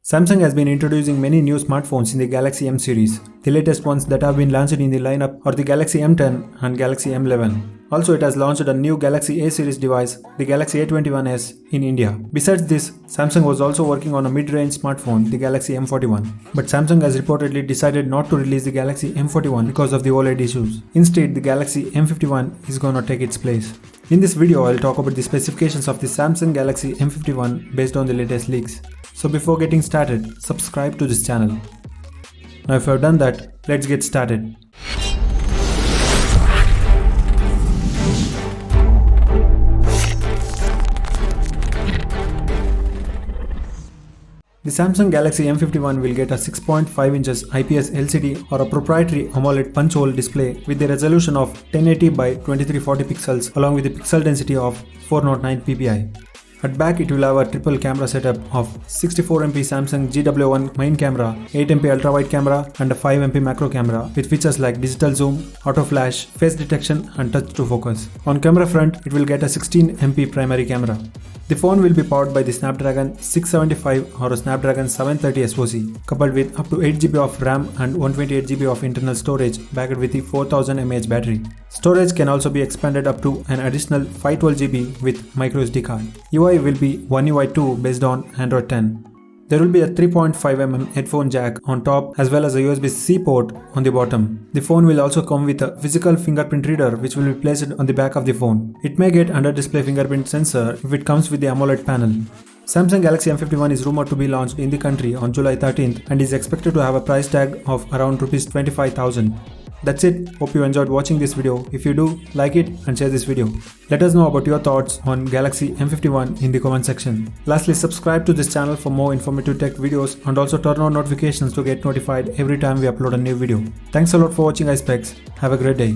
Samsung has been introducing many new smartphones in the Galaxy M series. The latest ones that have been launched in the lineup are the Galaxy M10 and Galaxy M11. Also, it has launched a new Galaxy A series device, the Galaxy A21s, in India. Besides this, Samsung was also working on a mid-range smartphone, the Galaxy M41. But Samsung has reportedly decided not to release the Galaxy M41 because of the OLED issues. Instead, the Galaxy M51 is gonna take its place. In this video, I'll talk about the specifications of the Samsung Galaxy M51 based on the latest leaks. So before getting started, subscribe to this channel. Now if I've done that, let's get started. The Samsung Galaxy M51 will get a 6.5 inches IPS LCD or a proprietary AMOLED punch hole display with the resolution of 1080 by 2340 pixels along with a pixel density of 409 ppi. At back, it will have a triple camera setup of 64MP Samsung GW1 main camera, 8MP ultra-wide camera and a 5MP macro camera with features like digital zoom, auto flash, face detection and touch to focus. On camera front, it will get a 16MP primary camera. The phone will be powered by the Snapdragon 675 or a Snapdragon 730 SoC, coupled with up to 8GB of RAM and 128GB of internal storage backed with the 4000 mAh battery. Storage can also be expanded up to an additional 512GB with microSD card. UI will be One UI 2 based on Android 10. There will be a 3.5mm headphone jack on top as well as a USB-C port on the bottom. The phone will also come with a physical fingerprint reader which will be placed on the back of the phone. It may get under-display fingerprint sensor if it comes with the AMOLED panel. Samsung Galaxy M51 is rumored to be launched in the country on July 13th and is expected to have a price tag of around Rs 25,000. That's it. Hope you enjoyed watching this video. If you do, like it and share this video. Let us know about your thoughts on Galaxy M51 in the comment section. Lastly, subscribe to this channel for more informative tech videos and also turn on notifications to get notified every time we upload a new video. Thanks a lot for watching iSpecss. Have a great day.